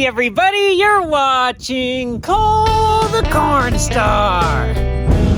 Hey everybody, you're watching Call the Corn Star.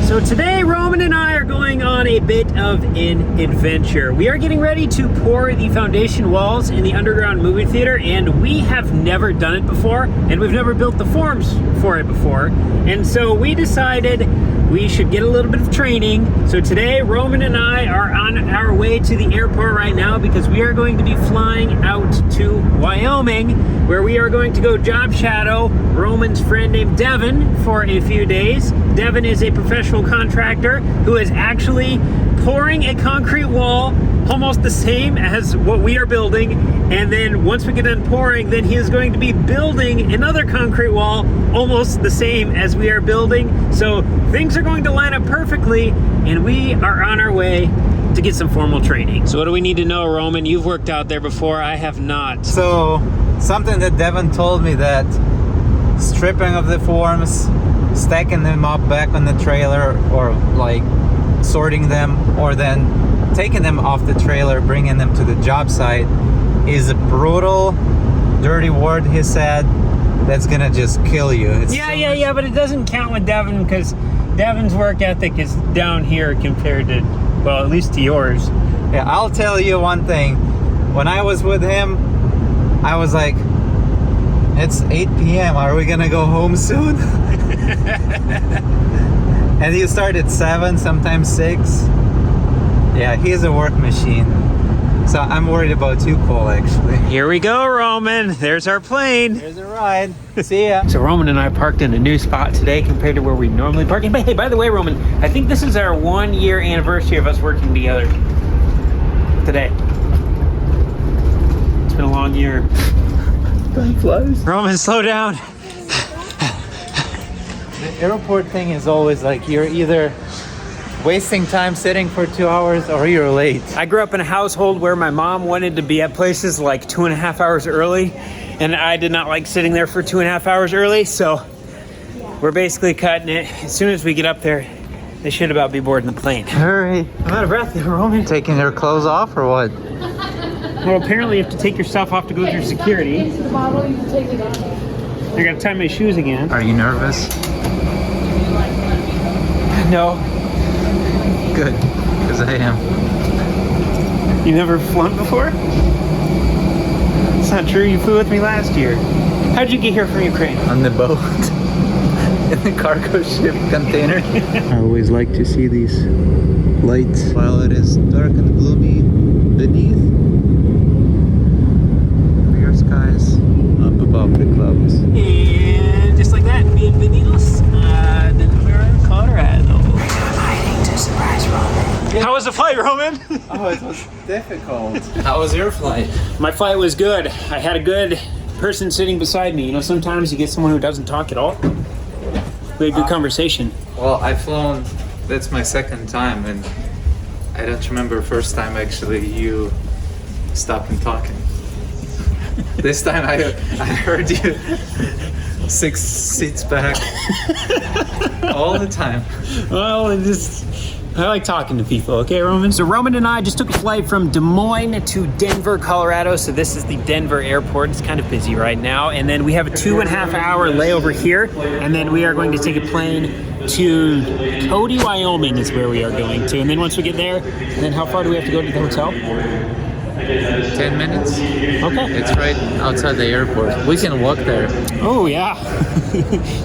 So today Roman and I are going on a bit of an adventure. We are getting ready to pour the foundation walls in the underground movie theater, and we have never done it before, and we've never built the forms for it before. And so we decided we should get a little bit of training. So today Roman and I are on our way to the airport right now because we are going to be flying out to Wyoming, where we are going to go job shadow Roman's friend named Devin for a few days. Devin is a professional contractor who is actually pouring a concrete wall almost the same as what we are building, and then once we get done pouring, then he is going to be building another concrete wall almost the same as we are building. So things are going to line up perfectly, and we are on our way to get some formal training. So what do we need to know, Roman? You've worked out there before, I have not. So something that Devin told me, that stripping of the forms, stacking them up back on the trailer, or like sorting them, or then taking them off the trailer, bringing them to the job site, is a brutal, dirty word, he said, that's gonna just kill you. Yeah, but it doesn't count with Devin because Devin's work ethic is down here compared to, well, at least to yours. Yeah, I'll tell you one thing. When I was with him, I was like, it's 8 p.m. Are we gonna go home soon? And he started at 7, sometimes 6. Yeah, he's a work machine. So I'm worried about you, Cole, actually. Here we go, Roman. There's our plane. There's a ride. See ya. So Roman and I parked in a new spot today compared to where we normally park. And hey, by the way, Roman, I think this is our 1-year anniversary of us working together today. It's been a long year. Time flies. Roman, slow down. The airport thing is always like, you're either wasting time sitting for 2 hours or you're late. I grew up in a household where my mom wanted to be at places like 2.5 hours early, and I did not like sitting there for 2.5 hours early, so we're basically cutting it. As soon as we get up there, they should about be boarding the plane. Hurry. I'm out of breath now, Roman. Taking your clothes off or what? Well, apparently you have to take your stuff off to go through security. I gotta tie my shoes again. Are you nervous? No. Good, because I am. You never flown before? It's not true, you flew with me last year. How'd you get here from Ukraine? On the boat. In the cargo ship container. I always like to see these lights while it is dark and gloomy beneath. Clear skies up above the clouds. And just like that, bienvenidos a Denver, Colorado. Surprise, Roman. How was the flight, Roman? Oh, it was difficult. How was your flight? My flight was good. I had a good person sitting beside me. You know, sometimes you get someone who doesn't talk at all. We had good conversation. Well, I've flown, that's my second time, and I don't remember first time actually you stopping talking. This time I heard you 6 seats back all the time. Well, I like talking to people, okay, Roman? So Roman and I just took a flight from Des Moines to Denver, Colorado. So this is the Denver airport. It's kind of busy right now. And then we have a 2.5 hour layover here. And then we are going to take a plane to Cody, Wyoming is where we are going to. And then once we get there, then how far do we have to go to the hotel? 10 minutes. Okay. It's right outside the airport. We can walk there. Oh, yeah.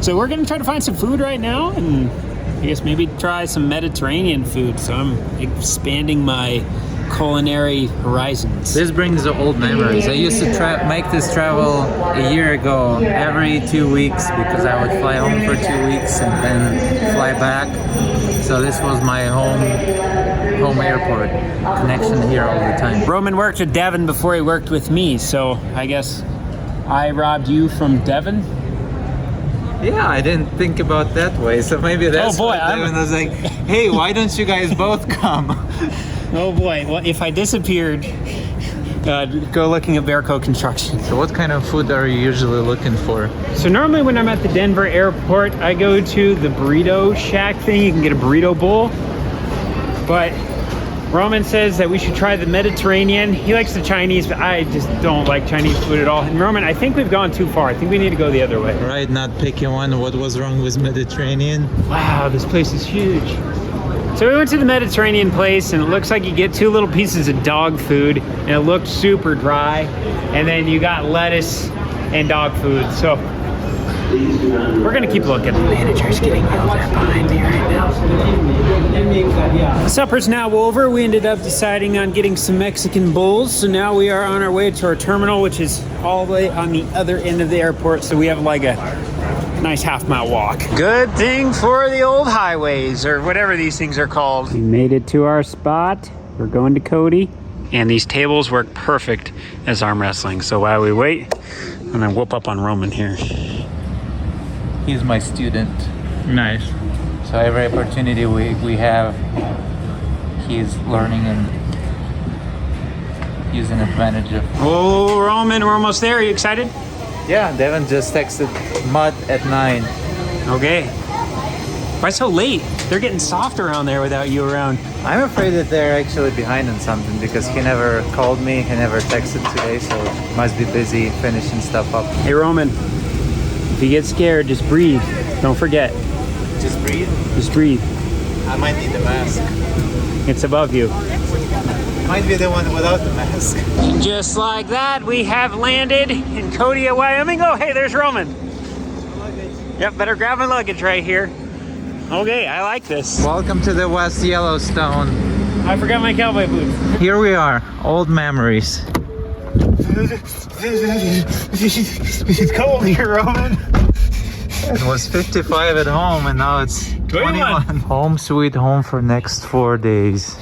So we're going to try to find some food right now, and I guess maybe try some Mediterranean food. So I'm expanding my culinary horizons. This brings the old memories. I used to make this travel a year ago every 2 weeks, because I would fly home for 2 weeks and then fly back. So this was my home airport connection here all the time. Roman worked with Devin before he worked with me, so I guess I robbed you from Devin. Yeah, I didn't think about that way. So maybe that's why Devin was like, hey, why don't you guys both come? Oh boy, well, if I disappeared, go looking at Bearco Construction. So what kind of food are you usually looking for? So normally when I'm at the Denver airport, I go to the burrito shack thing. You can get a burrito bowl. But Roman says that we should try the Mediterranean. He likes the Chinese, but I just don't like Chinese food at all. And Roman, I think we've gone too far. I think we need to go the other way. Right, not picking one. What was wrong with Mediterranean? Wow, this place is huge. So we went to the Mediterranean place, and it looks like you get 2 little pieces of dog food, and it looked super dry. And then you got lettuce and dog food. So we're gonna keep looking. The manager's getting yelled at behind me right now. Supper's now over. We ended up deciding on getting some Mexican bowls. So now we are on our way to our terminal, which is all the way on the other end of the airport. So we have like a nice half-mile walk. Good thing for the old highways, or whatever these things are called. We made it to our spot. We're going to Cody. And these tables work perfect as arm wrestling. So while we wait, I'm gonna whoop up on Roman here. He's my student. Nice. So every opportunity we have, he's learning and using advantage of. Oh, Roman, we're almost there. Are you excited? Yeah, Devin just texted mud at 9. Okay. Why so late? They're getting soft around there without you around. I'm afraid that they're actually behind on something because he never called me, he never texted today, so must be busy finishing stuff up. Hey, Roman, if you get scared, just breathe. Don't forget. Just breathe? Just breathe. I might need the mask. It's above you. Might be the one without the mask. Just like that, we have landed in Kodiak, Wyoming. Oh, hey, there's Roman. Yep, better grab my luggage right here. Okay, I like this. Welcome to the West Yellowstone. I forgot my cowboy boots. Here we are, old memories. It's cold here, Roman. It was 55 at home and now it's 21. Home sweet home for next 4 days.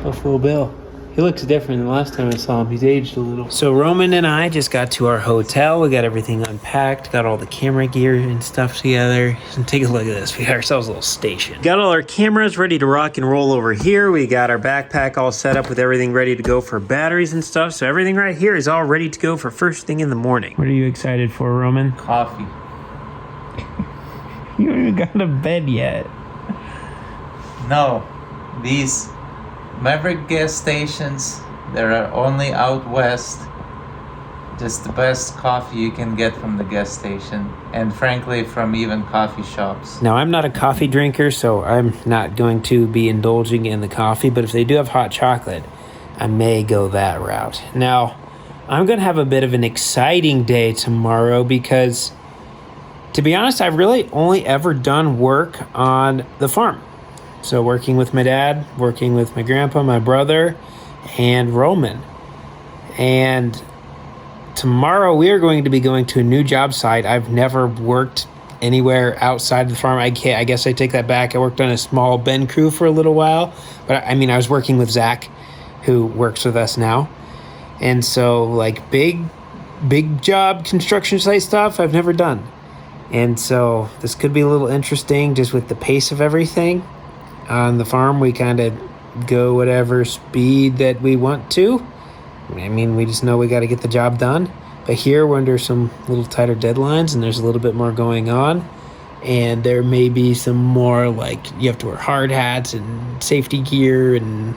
Buffalo Bill. He looks different than the last time I saw him. He's aged a little. So Roman and I just got to our hotel. We got everything unpacked, got all the camera gear and stuff together. And take a look at this. We got ourselves a little station. Got all our cameras ready to rock and roll over here. We got our backpack all set up with everything ready to go for batteries and stuff. So everything right here is all ready to go for first thing in the morning. What are you excited for, Roman? Coffee. You haven't even got to bed yet. No, these Maverick gas stations, they're only out west. Just the best coffee you can get from the gas station, and frankly from even coffee shops. Now, I'm not a coffee drinker, so I'm not going to be indulging in the coffee, but if they do have hot chocolate, I may go that route. Now, I'm going to have a bit of an exciting day tomorrow because, to be honest, I've really only ever done work on the farm. So working with my dad, working with my grandpa, my brother, and Roman. And tomorrow we are going to be going to a new job site. I've never worked anywhere outside the farm. I guess I take that back. I worked on a small Ben crew for a little while. But I mean, I was working with Zach, who works with us now. And so like big job construction site stuff I've never done. And so this could be a little interesting just with the pace of everything. On the farm, we kind of go whatever speed that we want to. I mean, we just know we got to get the job done. But here, we're under some little tighter deadlines, and there's a little bit more going on. And there may be some more, like, you have to wear hard hats and safety gear, and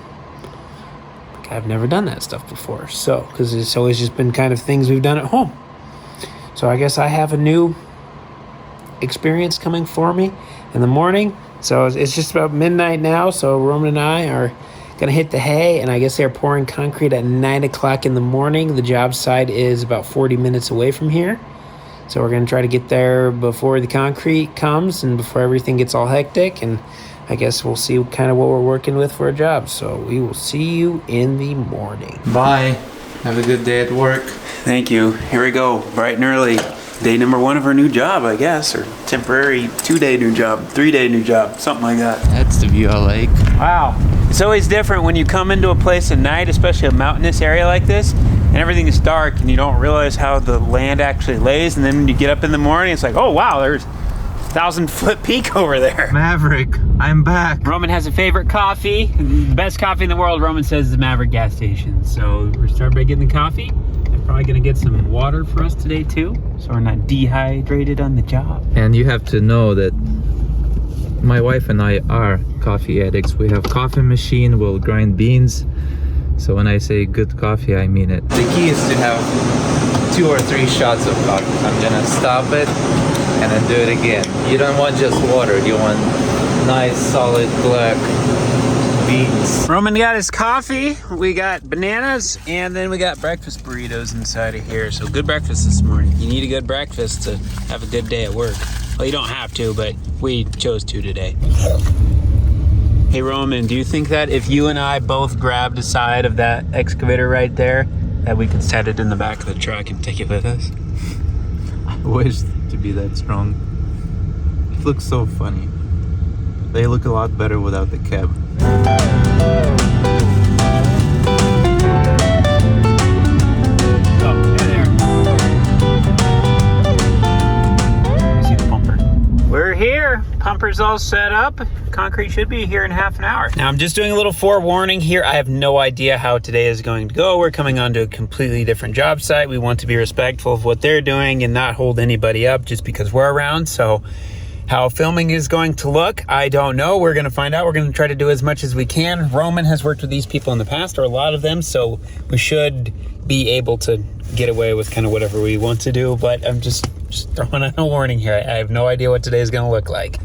I've never done that stuff before. So, because it's always just been kind of things we've done at home. So I guess I have a new experience coming for me in the morning. So it's just about midnight now, so Roman and I are going to hit the hay, and I guess they're pouring concrete at 9 o'clock in the morning. The job site is about 40 minutes away from here, so we're going to try to get there before the concrete comes and before everything gets all hectic, and I guess we'll see kind of what we're working with for a job. So we will see you in the morning. Bye. Have a good day at work. Thank you. Here we go, bright and early. Day number 1 of our new job, I guess, or temporary 2-day new job, 3-day new job, something like that. That's the view I like. Wow. It's always different when you come into a place at night, especially a mountainous area like this, and everything is dark and you don't realize how the land actually lays. And then when you get up in the morning, it's like, oh, wow, there's 1,000-foot peak over there. Maverick, I'm back. Roman has a favorite coffee. The best coffee in the world, Roman says, is the Maverick gas station. So we're starting by getting the coffee. Probably gonna get some water for us today too, so we're not dehydrated on the job. And you have to know that my wife and I are coffee addicts. We have coffee machine, we'll grind beans. So when I say good coffee, I mean it. The key is to have 2 or 3 shots of coffee. I'm gonna stop it and then do it again. You don't want just water, you want nice solid black beans. Roman got his coffee, we got bananas, and then we got breakfast burritos inside of here. So good breakfast this morning. You need a good breakfast to have a good day at work. Well, you don't have to, but we chose to today. Hey Roman, do you think that if you and I both grabbed a side of that excavator right there, that we could set it in the back of the truck and take it with us? I wish to be that strong. It looks so funny. They look a lot better without the cab. Oh, there. See the pumper. We're here. Pumper's all set up. Concrete should be here in half an hour. Now I'm just doing a little forewarning here. I have no idea how today is going to go. We're coming onto a completely different job site. We want to be respectful of what they're doing and not hold anybody up just because we're around. So how filming is going to look, I don't know. We're gonna find out. We're gonna try to do as much as we can. Roman has worked with these people in the past, or a lot of them, so we should be able to get away with kind of whatever we want to do, but I'm just throwing out a warning here. I have no idea what today is gonna look like.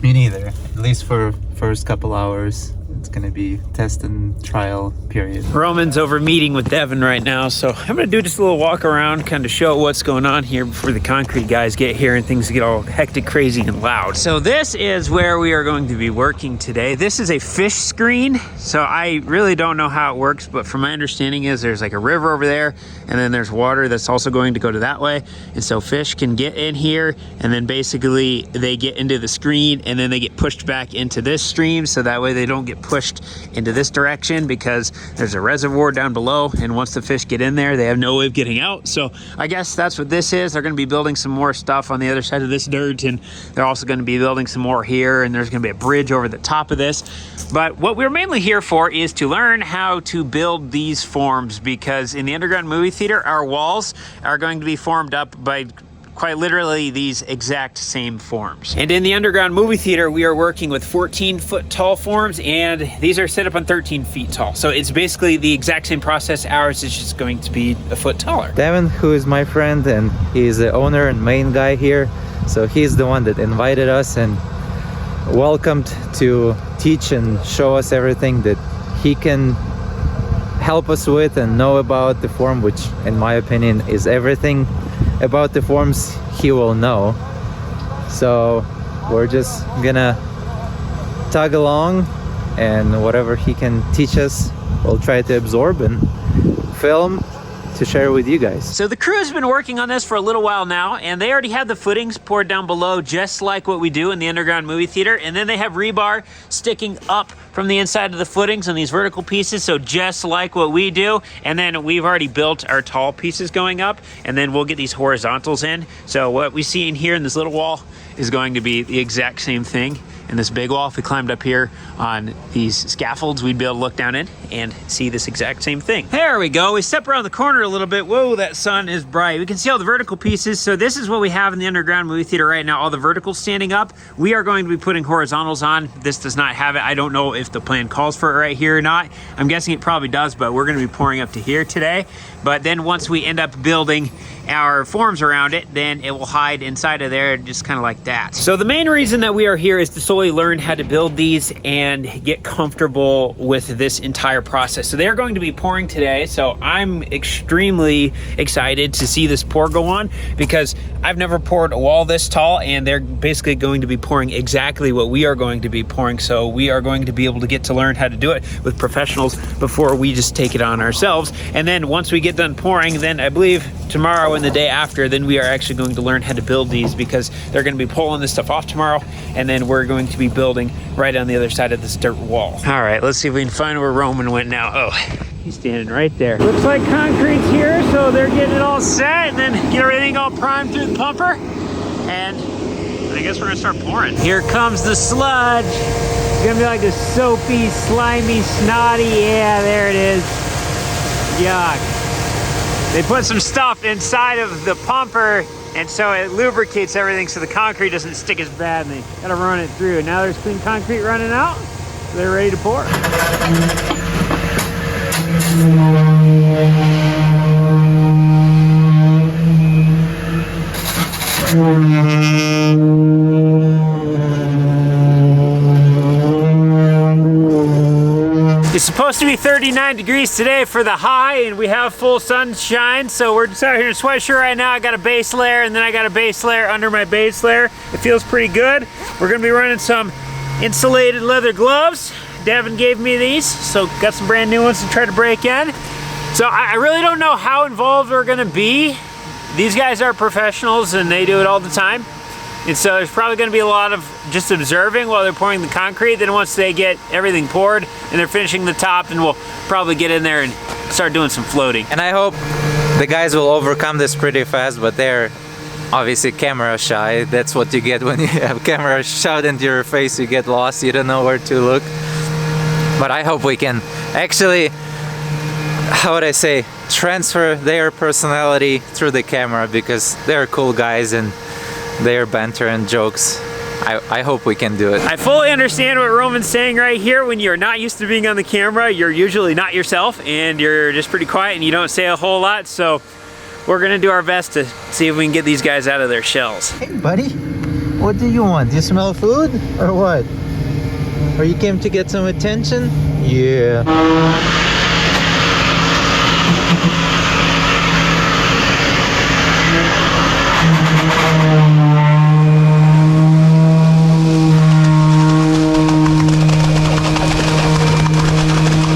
Me neither. At least for first couple hours. It's gonna be test and trial period. Roman's over meeting with Devin right now, so I'm gonna do just a little walk around, kind of show what's going on here before the concrete guys get here and things get all hectic, crazy, and loud. So this is where we are going to be working today. This is a fish screen, so I really don't know how it works, but from my understanding is there's like a river over there, and then there's water that's also going to go to that way, and so fish can get in here, and then basically they get into the screen, and then they get pushed back into this stream, so that way they don't get pushed into this direction because there's a reservoir down below, and once the fish get in there they have no way of getting out. So I guess that's what this is. They're going to be building some more stuff on the other side of this dirt, and they're also going to be building some more here, and there's going to be a bridge over the top of this. But what we're mainly here for is to learn how to build these forms, because in the underground movie theater our walls are going to be formed up by quite literally these exact same forms. And in the underground movie theater, we are working with 14-foot tall forms, and these are set up on 13 feet tall. So it's basically the exact same process. Ours is just going to be a foot taller. Devin, who is my friend, and he's the owner and main guy here. So he's the one that invited us and welcomed to teach and show us everything that he can help us with and know about the form, which in my opinion is everything about the forms he will know. So we're just gonna tug along, and whatever he can teach us we'll try to absorb and film to share with you guys. So the crew has been working on this for a little while now, and they already had the footings poured down below just like what we do in the underground movie theater, and then they have rebar sticking up from the inside of the footings on these vertical pieces, so just like what we do. And then we've already built our tall pieces going up, and then we'll get these horizontals in. So what we see in here in this little wall is going to be the exact same thing in this big wall. If we climbed up here on these scaffolds, we'd be able to look down in and see this exact same thing. There we go. We step around the corner a little bit. Whoa, that sun is bright. We can see all the vertical pieces. So this is what we have in the underground movie theater right now, all the verticals standing up. We are going to be putting horizontals on. This does not have it. I don't know if the plan calls for it right here or not. I'm guessing it probably does, but we're going to be pouring up to here today. But then once we end up building our forms around it, then it will hide inside of there just kind of like that. So the main reason that we are here is to solely learn how to build these and get comfortable with this entire process. So they're going to be pouring today, so I'm extremely excited to see this pour go on, because I've never poured a wall this tall, and they're basically going to be pouring exactly what we are going to be pouring. So we are going to be able to get to learn how to do it with professionals before we just take it on ourselves. And then once we get done pouring, then I believe tomorrow and the day after, then we are actually going to learn how to build these, because they're going to be pulling this stuff off tomorrow, and then we're going to be building right on the other side of this dirt wall. All right, let's see if we can find where Roman went now. Oh, he's standing right there. Looks like concrete's here, so they're getting it all set, and then get everything all primed through the pumper, and I guess we're gonna start pouring. Here comes the sludge. It's gonna be like a soapy, slimy, snotty, yeah, there it is. Yuck. They put some stuff inside of the pumper, and so it lubricates everything so the concrete doesn't stick as bad, and they gotta run it through. And now there's clean concrete running out, so they're ready to pour. It's supposed to be 39 degrees today for the high, and we have full sunshine, so we're just out here in a sweatshirt right now. I got a base layer, and then I got a base layer under my base layer. It feels pretty good. We're gonna be running some insulated leather gloves. Devin gave me these, so got some brand new ones to try to break in. So I really don't know how involved we're gonna be. These guys are professionals, and they do it all the time. And so there's probably gonna be a lot of just observing while they're pouring the concrete. Then once they get everything poured and they're finishing the top, then we'll probably get in there and start doing some floating. And I hope the guys will overcome this pretty fast, but they're obviously camera shy. That's what you get when you have camera shot into your face. You get lost, you don't know where to look. But I hope we can actually, how would I say, transfer their personality through the camera, because they're cool guys and their banter and jokes. I hope we can do it. I fully understand what Roman's saying right here. When you're not used to being on the camera, you're usually not yourself, and you're just pretty quiet and you don't say a whole lot. So we're gonna do our best to see if we can get these guys out of their shells. Hey buddy, what do you want? Do you smell food or what? Or you came to get some attention? Yeah.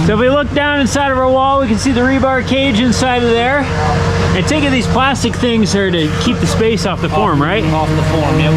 So if we look down inside of our wall, we can see the rebar cage inside of there. I take it these plastic things are to keep the space off the form, right? Off the form, yep.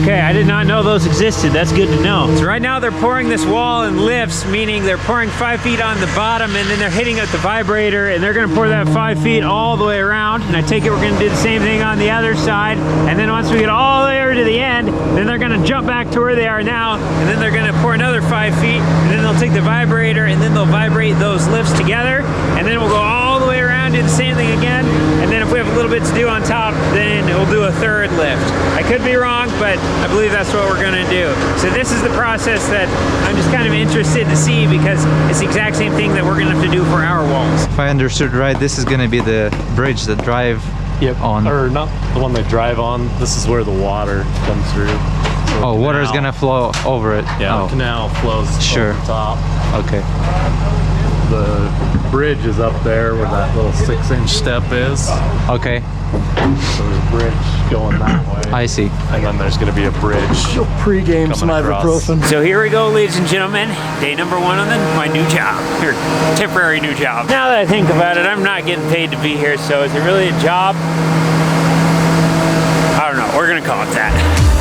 Okay, I did not know those existed. That's good to know. So right now they're pouring this wall in lifts, meaning they're pouring 5 feet on the bottom, and then they're hitting at the vibrator, and they're gonna pour that 5 feet all the way around. And I take it we're gonna do the same thing on the other side. And then once we get all the way over to the end, then they're gonna jump back to where they are now, and then they're gonna pour another 5 feet, and then they'll take the vibrator, and then they'll vibrate those lifts together, and then we'll go all the way around, do the same thing again, and then if we have a little bit to do on top, then we'll do a third lift. I could be wrong, but I believe that's what we're gonna do. So this is the process that I'm just kind of interested to see, because it's the exact same thing that we're gonna have to do for our walls. If I understood right, this is gonna be the bridge that drive on. Or not the one they drive on. This is where the water comes through. So Oh, water is gonna flow over it. Yeah, oh. the canal flows Sure. over the top. Okay. The bridge is up there where that little 6-inch step is. Okay. So there's a bridge going that way. I see. And then there's going to be a bridge. Pre-game some coming across. ibuprofen. So here we go, ladies and gentlemen. Day number 1 on my new job, or temporary new job. Now that I think about it, I'm not getting paid to be here, so is it really a job? I don't know, we're gonna call it that.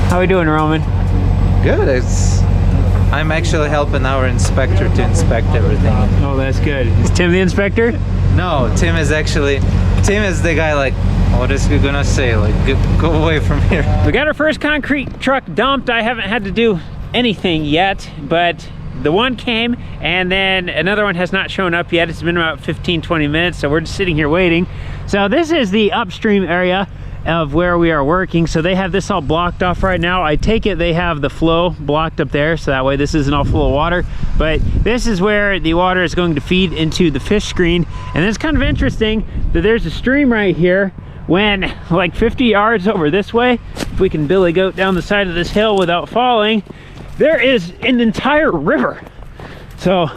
How we doing, Roman? Good. I'm actually helping our inspector to inspect everything. Oh, that's good. Is Tim the inspector? No, Tim is the guy, like, what is he gonna say? Like, go away from here. We got our first concrete truck dumped. I haven't had to do anything yet, but the one came, and then another one has not shown up yet. It's been about 15-20 minutes, so we're just sitting here waiting. So this is the upstream area of where we are working. So they have this all blocked off right now. I take it they have the flow blocked up there, so that way this isn't all full of water. But this is where the water is going to feed into the fish screen. And it's kind of interesting that there's a stream right here, when like 50 yards over this way, if we can billy goat down the side of this hill without falling, there is an entire river. So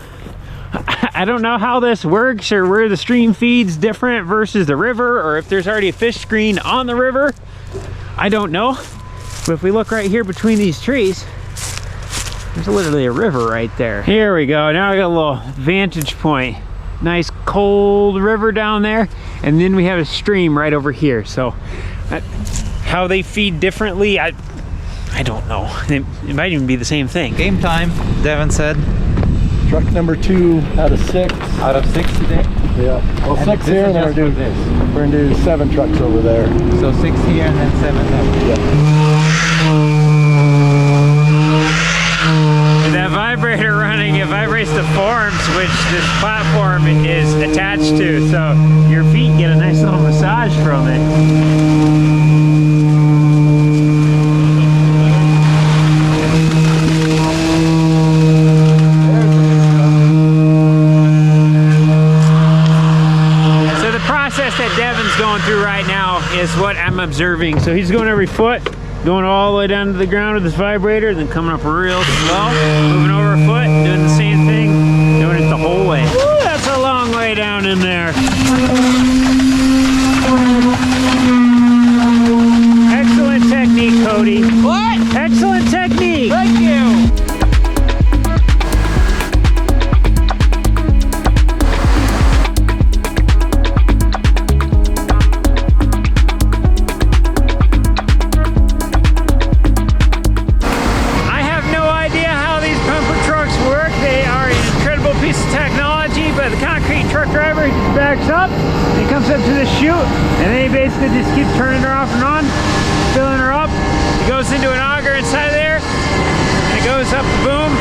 I don't know how this works, or where the stream feeds different versus the river, or if there's already a fish screen on the river. I don't know. But if we look right here between these trees, there's literally a river right there. Here we go. Now I got a little vantage point. Nice cold river down there, and then we have a stream right over here. So how they feed differently. I don't know. It might even be the same thing. Game time, Devin said. Truck number 2 out of 6. Out of 6 today? Yeah. Well, And 6 this here, is and then just for this. we're gonna do 7 trucks over there. So 6 here and then 7 there. With that vibrator running, it vibrates the forms which this platform is attached to, so your feet get a nice little massage from it. That Devin's going through right now is what I'm observing. So he's going every foot, going all the way down to the ground with this vibrator, then coming up real slow, moving over a foot, doing the same thing, doing it the whole way. Woo, that's a long way down in there. Excellent technique, Cody. What? Excellent technique. Thank you. Up, it comes up to the chute, and then he basically just keeps turning her off and on, filling her up. It goes into an auger inside there, and it goes up the boom,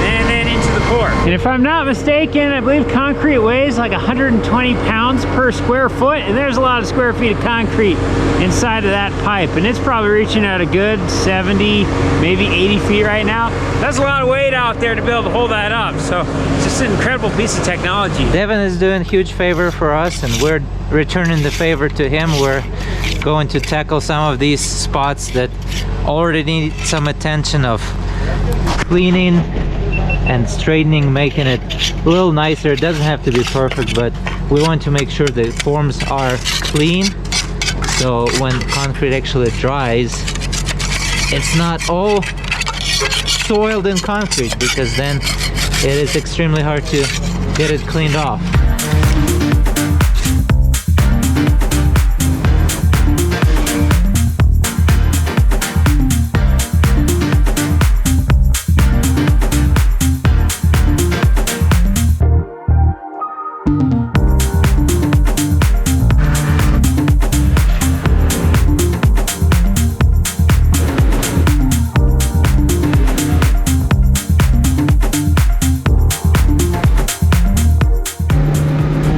and then into the pour. And if I'm not mistaken, I believe concrete weighs like 120 pounds per square foot, and there's a lot of square feet of concrete inside of that pipe, and it's probably reaching out a good 70, maybe 80 feet right now. That's a lot of weight out there to be able to hold that up, so it's just an incredible piece of technology. Devin is doing a huge favor for us, and we're returning the favor to him. We're going to tackle some of these spots that already need some attention of cleaning and straightening, making it a little nicer. It doesn't have to be perfect, but we want to make sure the forms are clean, so when concrete actually dries, it's not all soiled in concrete, because then it is extremely hard to get it cleaned off.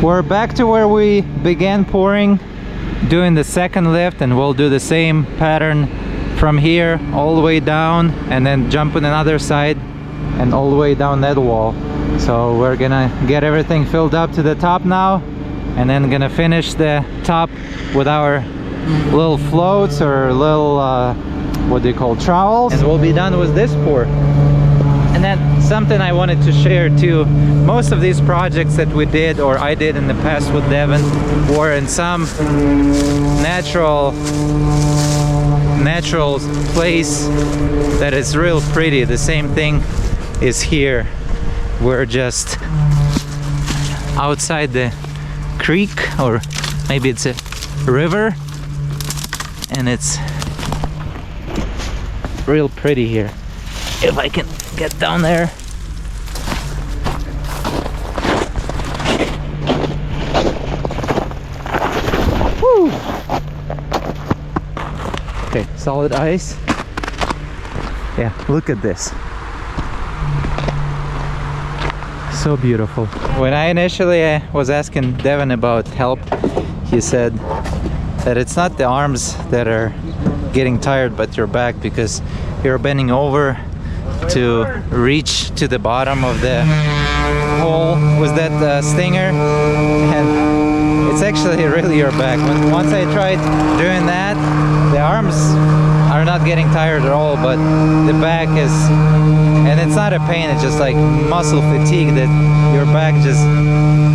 We're back to where we began pouring, doing the second lift, and we'll do the same pattern from here all the way down, and then jump on another side and all the way down that wall. So we're gonna get everything filled up to the top now, and then gonna finish the top with our little floats or little what do you call, trowels, and we'll be done with this pour. And then something I wanted to share too, most of these projects that we did, or I did in the past with Devin, were in some natural place that is real pretty. The same thing is here. We're just outside the creek, or maybe it's a river, and it's real pretty here. If I can get down there. Woo! Okay, solid ice. Yeah, look at this. So beautiful. When I initially was asking Devin about help, he said that it's not the arms that are getting tired, but your back, because you're bending over to reach to the bottom of the hole with that stinger, and it's actually really your back. Once I tried doing that, the arms are not getting tired at all, but the back is, and it's not a pain, it's just like muscle fatigue that your back just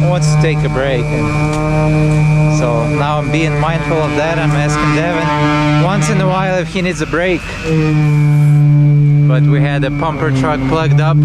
wants to take a break. And so now I'm being mindful of that. I'm asking Devin once in a while if he needs a break. But we had a pumper truck plugged up,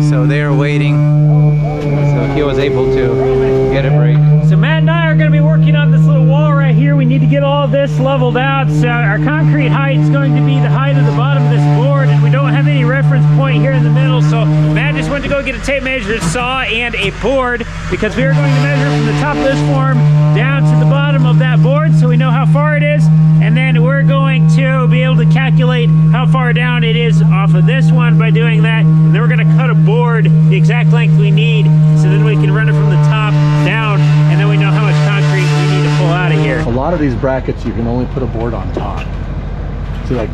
so they're waiting, so he was able to get a break. So Matt and I are going to be working on this little wall right here. We need need to get all of this leveled out. So our concrete height is going to be the height of the bottom of this board, and we don't have any reference point here in the middle. So Matt just went to go get a tape measure, saw, and a board, because we are going to measure from the top of this form down to the bottom of that board so we know how far it is. And then we're going to be able to calculate how far down it is off of this one by doing that. And then we're going to cut a board the exact length we need, so then we can run it from the top down, and then we know how much concrete we need to pull out of here. A lot of these brackets, you can only put a board on top. See, like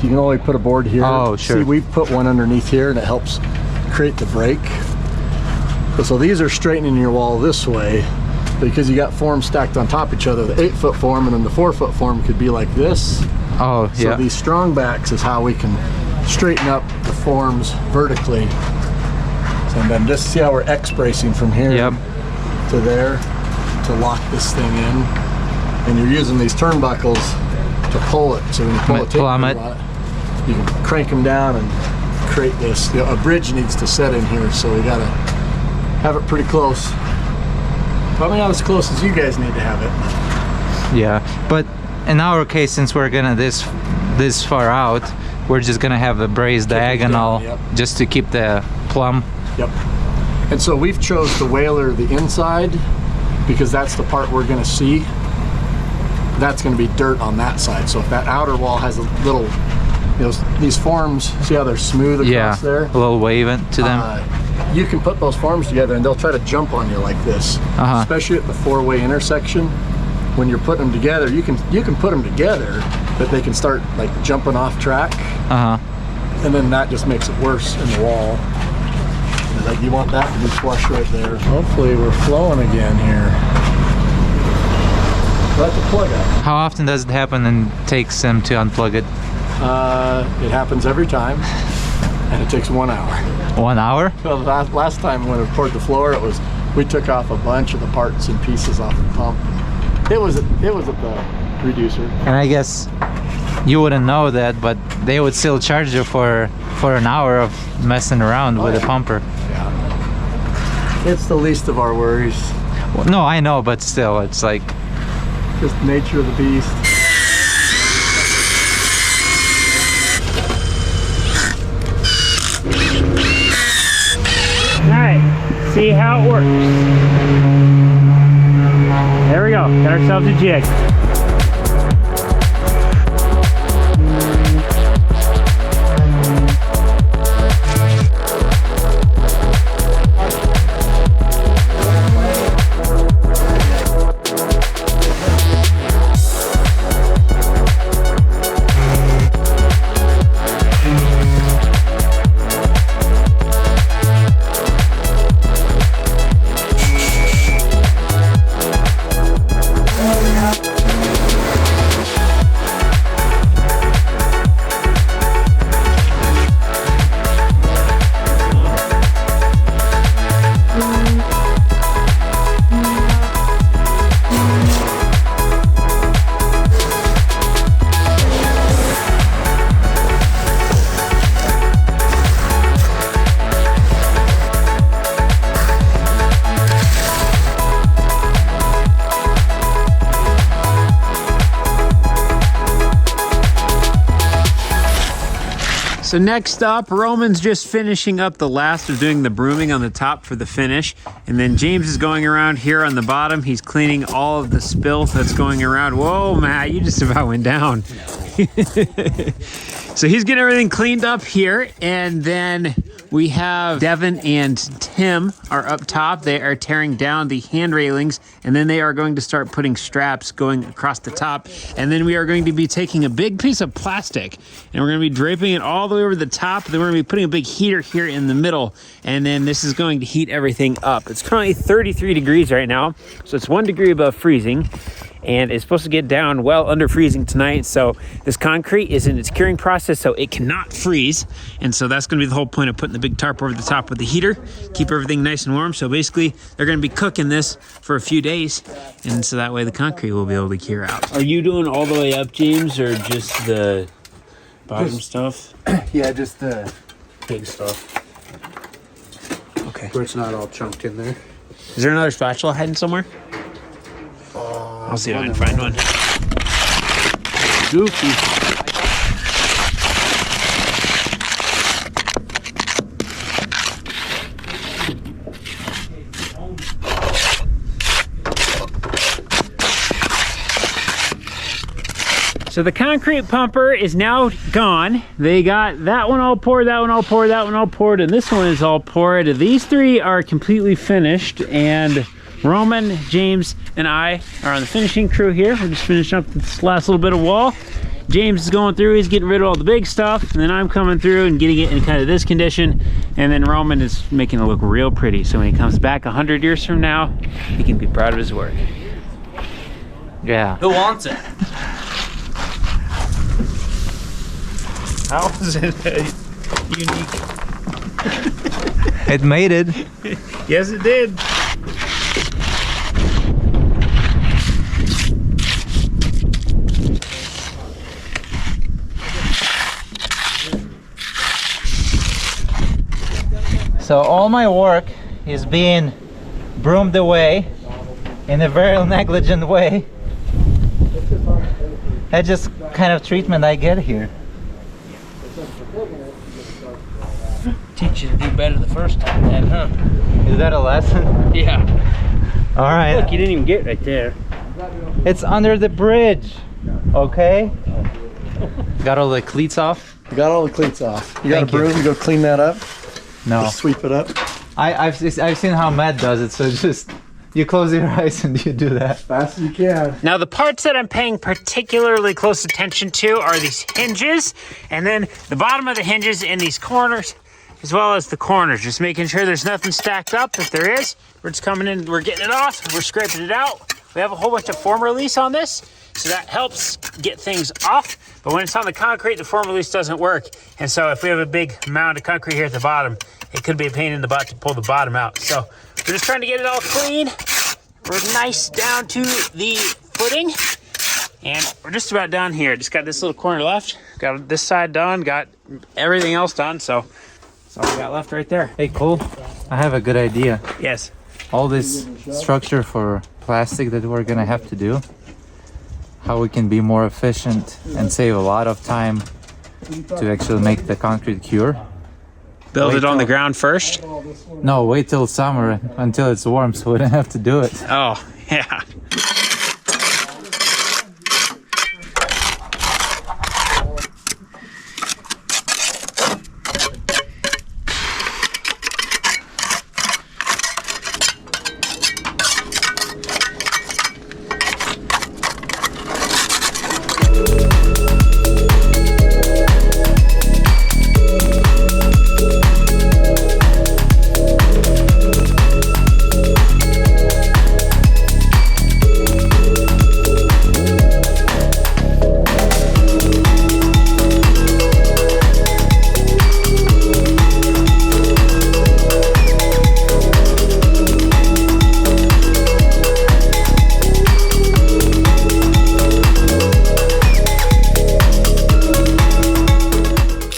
you can only put a board here. Oh, sure. See, we've put one underneath here, and it helps create the break. So these are straightening your wall this way, because you got forms stacked on top of each other. The 8-foot form and then the 4-foot form could be like this. Oh, So yeah. these strong backs is how we can straighten up the forms vertically. So, and then just see how we're X bracing from here to there to lock this thing in. And you're using these turnbuckles to pull it. So when you pull it, you can crank them down and create this. You know, a bridge needs to set in here, so we gotta have it pretty close. Probably not as close as you guys need to have it. Yeah, but in our case, since we're gonna this far out, we're just gonna have a braised diagonal down, just to keep the plumb. Yep. And so we've chose to whaler the inside because that's the part we're gonna see. That's gonna be dirt on that side. So if that outer wall has a little, you know, these forms, see how they're smooth across there? A little waving to them. You can put those forms together and they'll try to jump on you like this. Especially at the 4-way intersection. When you're putting them together, you can put them together, but they can start like jumping off track. And then that just makes it worse in the wall. And like you want that to be flush right there. Hopefully we're flowing again here. That's a plug up. How often does it happen and takes them to unplug it? It happens every time, and it takes 1 hour. 1 hour? So last time when we poured the floor, we took off a bunch of the parts and pieces off the pump. It was at the reducer. And I guess you wouldn't know that, but they would still charge you for an hour of messing around with a pumper. Yeah. It's the least of our worries. Well, no, I know, but still, it's like just the nature of the beast. Alright, see how it works. There we go, got ourselves a jig. So next up, Roman's just finishing up the last of doing the brooming on the top for the finish. And then James is going around here on the bottom. He's cleaning all of the spill that's going around. Whoa, Matt, you just about went down. So he's getting everything cleaned up here. And then we have Devin and Tim are up top. They are tearing down the hand railings, and then they are going to start putting straps going across the top. And then we are going to be taking a big piece of plastic and we're going to be draping it all the way over the top. Then we're going to be putting a big heater here in the middle. And then this is going to heat everything up. It's currently 33 degrees right now. So it's 1 degree above freezing. And it's supposed to get down well under freezing tonight. So this concrete is in its curing process, so it cannot freeze. And so that's gonna be the whole point of putting the big tarp over the top with the heater, keep everything nice and warm. So basically they're gonna be cooking this for a few days. And so that way the concrete will be able to cure out. Are you doing all the way up, James, or just the bottom stuff? Yeah, just the big stuff. Okay. Where it's not all chunked in there. Is there another spatula hiding somewhere? I'll see if I can find one. goofy. So the concrete pumper is now gone. They got that one all poured, that one all poured, that one all poured, and this one is all poured. These three are completely finished, and Roman, James, and I are on the finishing crew here. We're just finishing up this last little bit of wall. James is going through, he's getting rid of all the big stuff, and then I'm coming through and getting it in kind of this condition, and then Roman is making it look real pretty. So when he comes back 100 years from now, he can be proud of his work. Yeah. Who wants it? How is it unique? It made it. Yes, it did. So all my work is being broomed away in a very negligent way. That's just kind of treatment I get here. Teach you to do better the first time, Dad, huh? Is that a lesson? Yeah. All right. Look, you didn't even get right there. It's under the bridge. Okay. Got all the cleats off? You got all the cleats off. You got Thank a broom you. to go clean that up? No. Just sweep it up? I've seen how Matt does it, so just you close your eyes and you do that. Fast as you can. Now the parts that I'm paying particularly close attention to are these hinges, and then the bottom of the hinges in these corners, as well as the corners, just making sure there's nothing stacked up. If there is, we're just coming in, we're getting it off, we're scraping it out. We have a whole bunch of form release on this, so that helps get things off. But when it's on the concrete, the form release doesn't work. And so if we have a big mound of concrete here at the bottom, it could be a pain in the butt to pull the bottom out. So we're just trying to get it all clean. We're nice down to the footing. And we're just about done here. Just got this little corner left. Got this side done, got everything else done. So that's all we got left right there. Hey, Cole, I have a good idea. Yes. All this structure for plastic that we're gonna have to do, how we can be more efficient and save a lot of time to actually make the concrete cure. Build Wait it on the till- ground first. No, wait till summer until it's warm so we don't have to do it. Oh, yeah.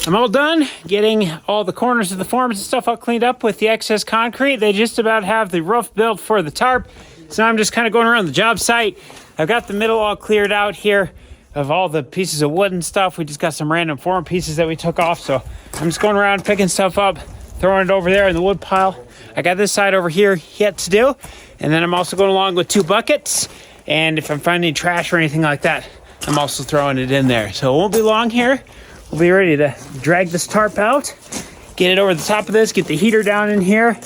I'm all done getting all the corners of the forms and stuff all cleaned up with the excess concrete. They just about have the roof built for the tarp. So now I'm just kind of going around the job site. I've got the middle all cleared out here of all the pieces of wood and stuff. We just got some random form pieces that we took off. So I'm just going around picking stuff up, throwing it over there in the wood pile. I got this side over here yet to do. And then I'm also going along with 2 buckets. And if I'm finding trash or anything like that, I'm also throwing it in there. So it won't be long here. We'll be ready to drag this tarp out, get it over the top of this, get the heater down in here,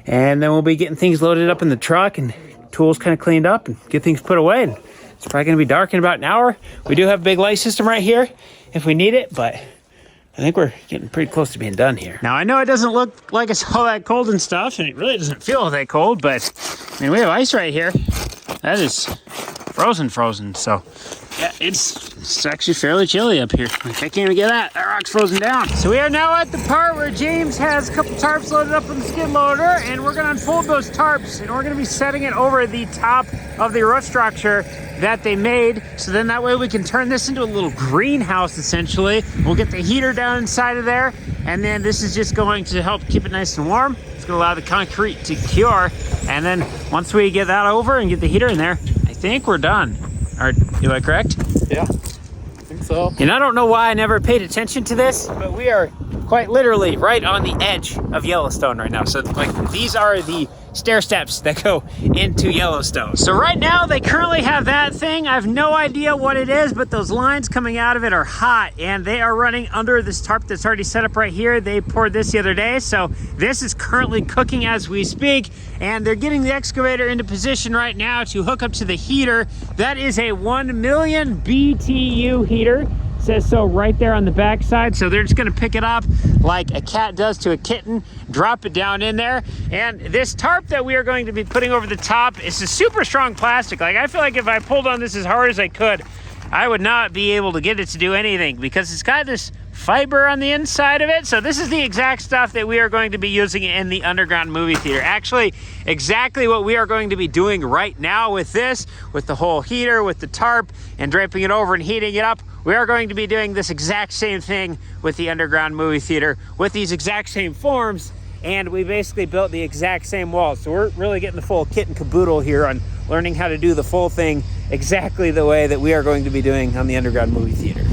and then we'll be getting things loaded up in the truck and tools kind of cleaned up and get things put away. And it's probably going to be dark in about an hour. We do have a big light system right here if we need it, but I think we're getting pretty close to being done here. Now, I know it doesn't look like it's all that cold and stuff, and it really doesn't feel that cold, but I mean, we have ice right here. That is frozen, so yeah, it's actually fairly chilly up here. Like, I can't even get that. That rock's frozen down. So we are now at the part where James has a couple tarps loaded up on the skid loader, and we're gonna unfold those tarps, and we're gonna be setting it over the top of the roof structure that they made. So then that way we can turn this into a little greenhouse, essentially. We'll get the heater down inside of there, and then this is just going to help keep it nice and warm. It's gonna allow the concrete to cure, and then once we get that over and get the heater in there, I think we're done. Am I correct? Yeah, I think What's up? And I don't know why I never paid attention to this, but we are quite literally right on the edge of Yellowstone right now. So like these are the stair steps that go into Yellowstone. So right now they currently have that thing. I have no idea what it is, but those lines coming out of it are hot and they are running under this tarp that's already set up right here. They poured this the other day. So this is currently cooking as we speak, and they're getting the excavator into position right now to hook up to the heater. That is a 1 million BTU heater. Says so right there on the back side. So they're just gonna pick it up like a cat does to a kitten, drop it down in there. And this tarp that we are going to be putting over the top is a super strong plastic. Like I feel like if I pulled on this as hard as I could, I would not be able to get it to do anything because it's got this fiber on the inside of it. So this is the exact stuff that we are going to be using in the underground movie theater. Actually, exactly what we are going to be doing right now with this, with the whole heater, with the tarp and draping it over and heating it up. We are going to be doing this exact same thing with the underground movie theater with these exact same forms, and we basically built the exact same walls. So we're really getting the full kit and caboodle here on learning how to do the full thing exactly the way that we are going to be doing on the underground movie theater.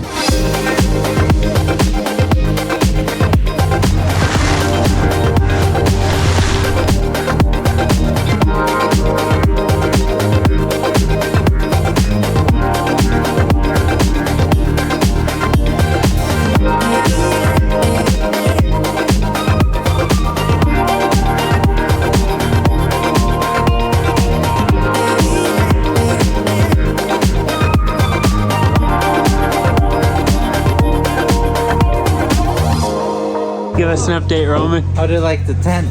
Give us an update, Roman. How do you like the tent?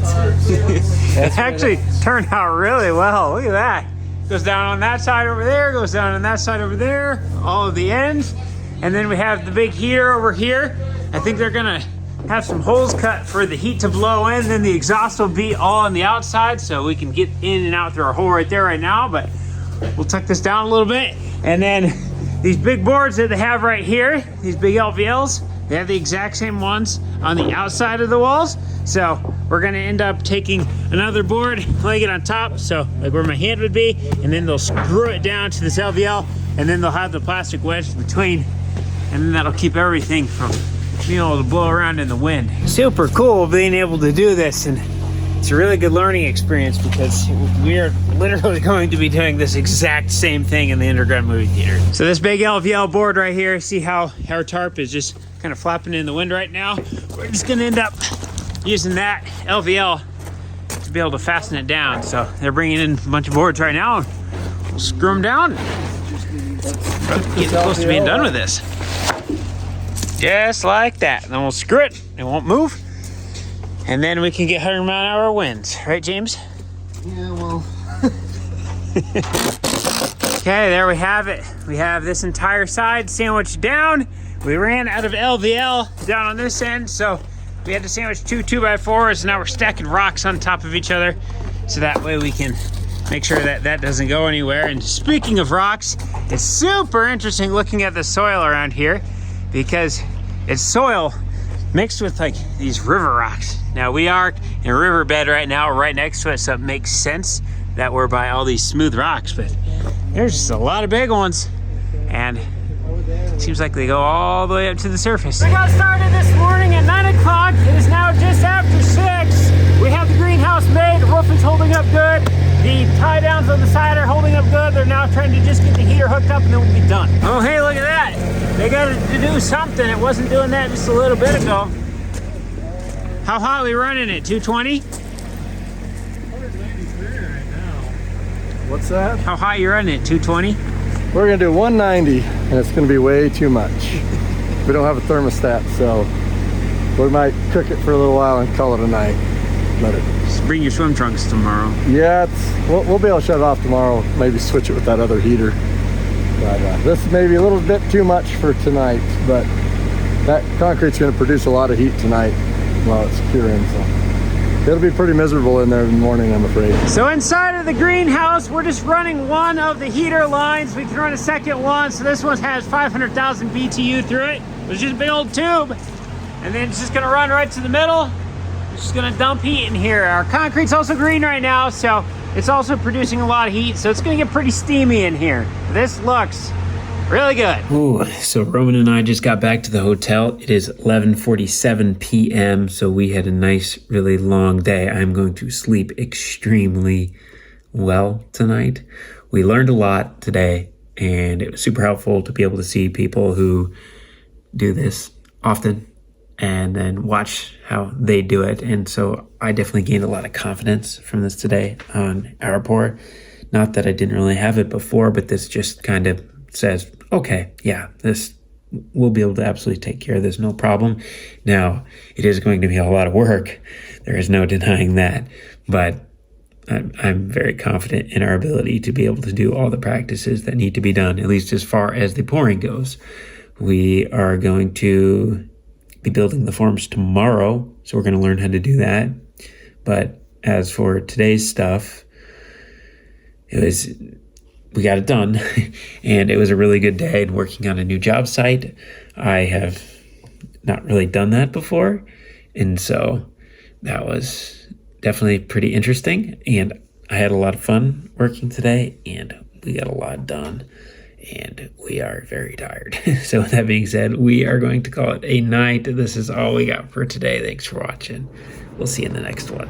It actually turned out really well. Look at that. Goes down on that side over there, goes down on that side over there, all of the ends. And then we have the big heater over here. I think they're gonna have some holes cut for the heat to blow in, then the exhaust will be all on the outside so we can get in and out through our hole right there right now, but we'll tuck this down a little bit. And then these big boards that they have right here, these big LVLs, they have the exact same ones on the outside of the walls. So we're gonna end up taking another board, laying it on top, so like where my hand would be, and then they'll screw it down to this LVL, and then they'll have the plastic wedge between, and then that'll keep everything from being able to blow around in the wind. Super cool being able to do this, and it's a really good learning experience because we are literally going to be doing this exact same thing in the underground movie theater. So this big LVL board right here, see how our tarp is just kind of flapping in the wind right now? We're just gonna end up using that LVL to be able to fasten it down. So they're bringing in a bunch of boards right now. We'll screw them down. Getting close to being done with this. Just like that. And then we'll screw it. It won't move. And then we can get 100-mile-an-hour winds. Right, James? Yeah, well. Okay, there we have it. We have this entire side sandwiched down. We ran out of LVL down on this end, so we had to sandwich two 2x4s, and now we're stacking rocks on top of each other, so that way we can make sure that that doesn't go anywhere. And speaking of rocks, it's super interesting looking at the soil around here because it's soil mixed with like these river rocks. Now we are in a riverbed right now, right next to it, so it makes sense that we're by all these smooth rocks, but there's just a lot of big ones, and it seems like they go all the way up to the surface. We got started this morning at 9 o'clock. It is now just after 6. We have the greenhouse made. The roof is holding up good. The tie downs on the side are holding up good. They're now trying to just get the heater hooked up and then we'll be done. Oh, hey, look at that. They got to do something. It wasn't doing that just a little bit ago. How hot are we running it? 220? 193 right now. What's that? How hot you running it? 220? We're gonna do 190, and it's gonna be way too much. We don't have a thermostat, so we might cook it for a little while and call it a night. Let it. Just bring your swim trunks tomorrow. Yeah, we'll be able to shut it off tomorrow. Maybe switch it with that other heater. But this may be a little bit too much for tonight, but that concrete's gonna produce a lot of heat tonight while it's curing. So it'll be pretty miserable in there in the morning, I'm afraid. So inside of the greenhouse, we're just running one of the heater lines. We can run a second one. So this one has 500,000 BTU through it. It's just a big old tube. And then it's just gonna run right to the middle. It's just gonna dump heat in here. Our concrete's also green right now, so it's also producing a lot of heat. So it's gonna get pretty steamy in here. This looks Really good. Ooh, so Roman and I just got back to the hotel. It is 11:47 p.m. So we had a nice, really long day. I'm going to sleep extremely well tonight. We learned a lot today, and it was super helpful to be able to see people who do this often and then watch how they do it. And so I definitely gained a lot of confidence from this today on our pour. Not that I didn't really have it before, but this just kind of says, okay, yeah, this we'll be able to absolutely take care of this, no problem. Now, it is going to be a lot of work. There is no denying that, but I'm very confident in our ability to be able to do all the practices that need to be done, at least as far as the pouring goes. We are going to be building the forms tomorrow, so we're going to learn how to do that. But as for today's stuff, we got it done, and it was a really good day. And working on a new job site, I have not really done that before, and so that was definitely pretty interesting. And I had a lot of fun working today, and we got a lot done, and we are very tired. So with that being said, we are going to call it a night. This is all we got for today. Thanks for watching. We'll see you in the next one.